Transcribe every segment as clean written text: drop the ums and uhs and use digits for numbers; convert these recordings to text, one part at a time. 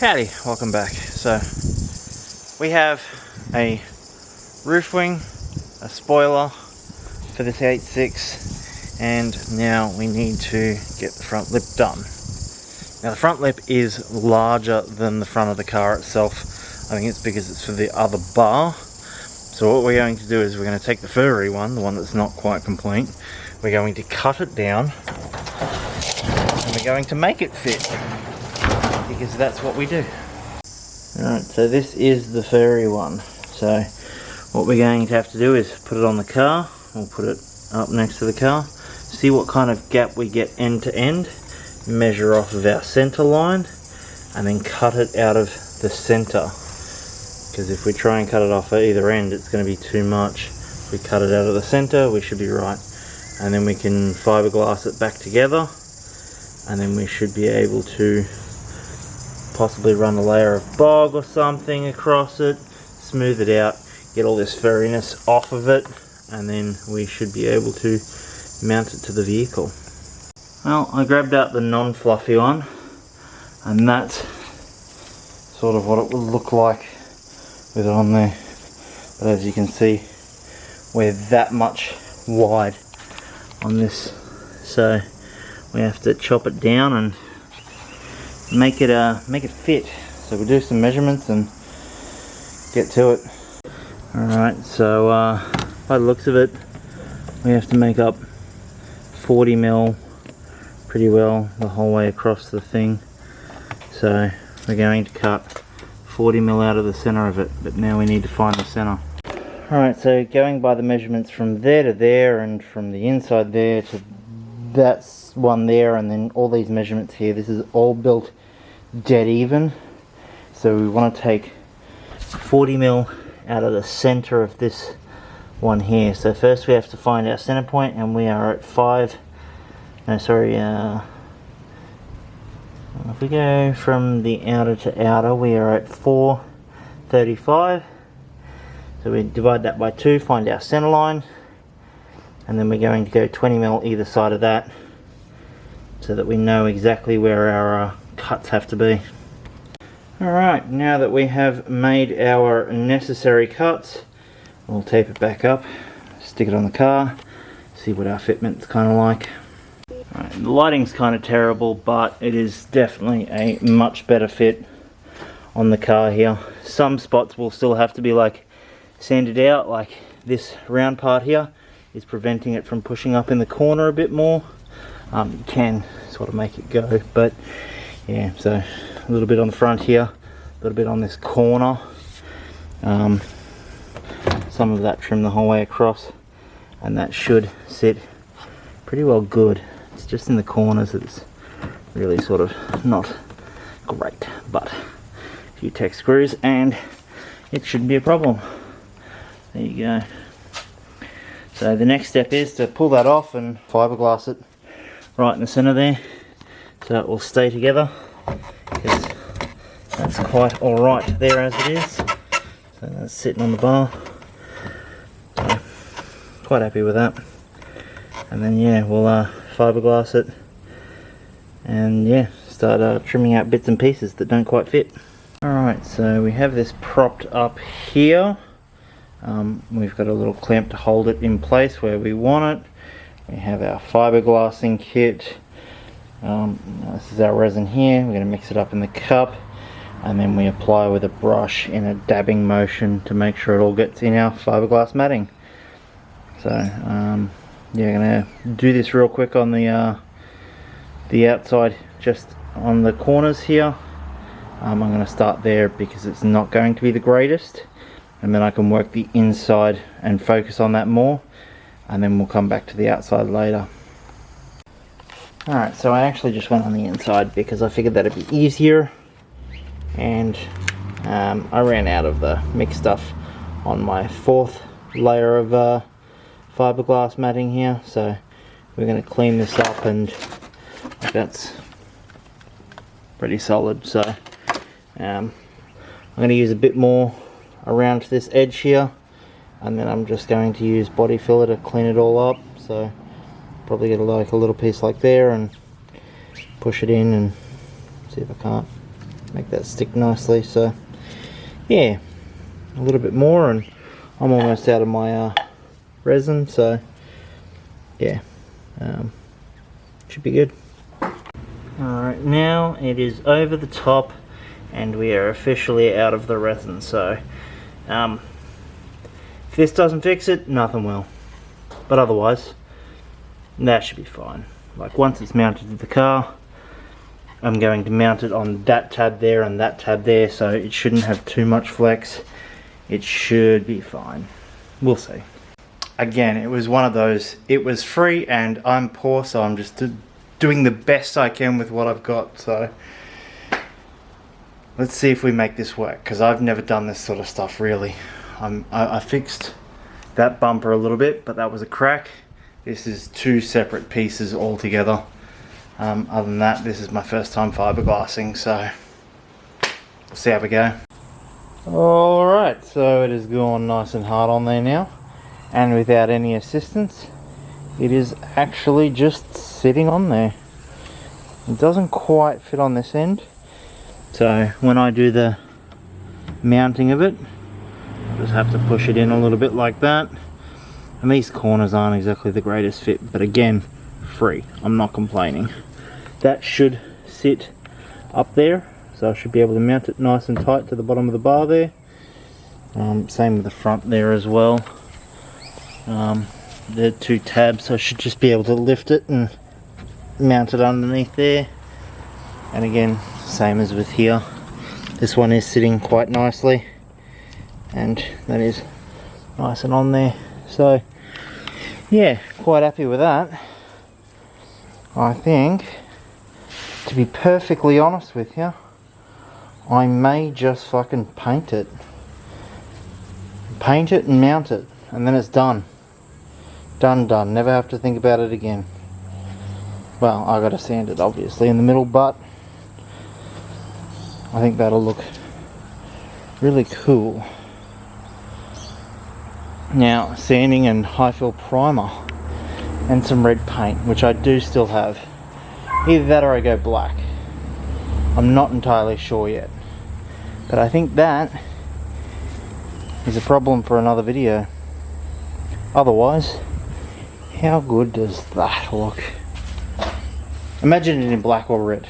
Howdy, welcome back. So we have a roof wing, a spoiler for this ae86, and now we need to get the front lip done. Now the front lip is larger than the front of the car itself. I think it's because it's for the other bar. So what we're going to do is we're going to take the furry one, the one that's not quite complete, we're going to cut it down and we're going to make it fit, because that's what we do. Alright, so this is the furry one. So what we're going to have to do is put it on the car, we'll put it up next to the car, see what kind of gap we get end to end, measure off of our center line, and then cut it out of the center. Because if we try and cut it off at either end, it's going to be too much. If we cut it out of the center, we should be right. And then we can fiberglass it back together, and then we should be able to possibly run a layer of bog or something across it, smooth it out, get all this furriness off of it, and then we should be able to mount it to the vehicle. Well, I grabbed out the non-fluffy one, and that's sort of what it will look like with it on there. But as you can see, we're that much wide on this, so we have to chop it down and make it fit. So we'll do some measurements and get to it. Alright, so by the looks of it, we have to make up 40 mil pretty well the whole way across the thing. So we're going to cut 40 mil out of the center of it, but now we need to find the center. Alright, so going by the measurements from there to there, and from the inside there to that one there, and then all these measurements here, this is all built dead even. So we want to take 40 mil out of the center of this one here. So first we have to find our center point, and we are at if we go from the outer to outer, we are at 435. So we divide that by 2, find our center line, and then we're going to go 20 mil either side of that, so that we know exactly where our cuts have to be. Alright, now that we have made our necessary cuts, we'll tape it back up, stick it on the car, see what our fitment's kind of like. Right, the lighting's kind of terrible, but it is definitely a much better fit on the car here. Some spots will still have to be like sanded out, like this round part here is preventing it from pushing up in the corner a bit more. You can sort of make it go, but yeah, so a little bit on the front here, a little bit on this corner, some of that trim the whole way across, and that should sit pretty well good. It's just in the corners it's really sort of not great, but a few Tech screws and it shouldn't be a problem. There you go. So the next step is to pull that off and fiberglass it right in the center there, so it will stay together, because that's quite alright there as it is. So that's sitting on the bar, so quite happy with that. And then yeah, we'll fiberglass it and yeah, start trimming out bits and pieces that don't quite fit. Alright, so we have this propped up here. We've got a little clamp to hold it in place where we want it. We have our fiberglassing kit. This is our resin here. We're going to mix it up in the cup, and then we apply with a brush in a dabbing motion to make sure it all gets in our fiberglass matting. So yeah, I'm going to do this real quick on the outside, just on the corners here. I'm going to start there because it's not going to be the greatest, and then I can work the inside and focus on that more, and then we'll come back to the outside later. Alright, so I actually just went on the inside because I figured that'd be easier, and I ran out of the mixed stuff on my 4th layer of fiberglass matting here, so we're going to clean this up, and that's pretty solid. So I'm going to use a bit more around this edge here, and then I'm just going to use body filler to clean it all up. So probably get like a little piece like there and push it in and see if I can't make that stick nicely. So yeah, a little bit more and I'm almost out of my resin, so yeah, should be good. Alright, now it is over the top and we are officially out of the resin, so if this doesn't fix it, nothing will. But otherwise, that should be fine. Like once it's mounted to the car, I'm going to mount it on that tab there and that tab there, so it shouldn't have too much flex. It should be fine. We'll see. Again, it was one of those, it was free and I'm poor, so I'm just doing the best I can with what I've got. So let's see if we make this work, because I've never done this sort of stuff really. I fixed that bumper a little bit, but that was a crack. This is two separate pieces altogether. Other than that, this is my first time fiberglassing, so we'll see how we go. Alright, so it has gone nice and hard on there now, and without any assistance, it is actually just sitting on there. It doesn't quite fit on this end, so when I do the mounting of it, I just have to push it in a little bit like that. And these corners aren't exactly the greatest fit, but again, free. I'm not complaining. That should sit up there, so I should be able to mount it nice and tight to the bottom of the bar there. Same with the front there as well. The two tabs, I should just be able to lift it and mount it underneath there. And again, same as with here. This one is sitting quite nicely, and that is nice and on there. So yeah, quite happy with that. I think, to be perfectly honest with you, I may just fucking paint it. Paint it and mount it, and then it's done. Done. Never have to think about it again. Well, I gotta sand it obviously in the middle, but I think that'll look really cool. Now, sanding and high fill primer and some red paint, which I do still have. Either that or I go black. I'm not entirely sure yet. But I think that is a problem for another video. Otherwise, how good does that look? Imagine it in black or red,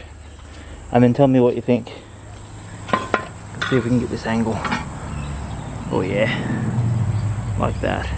and then tell me what you think. Let's see if we can get this angle. Oh yeah, like that.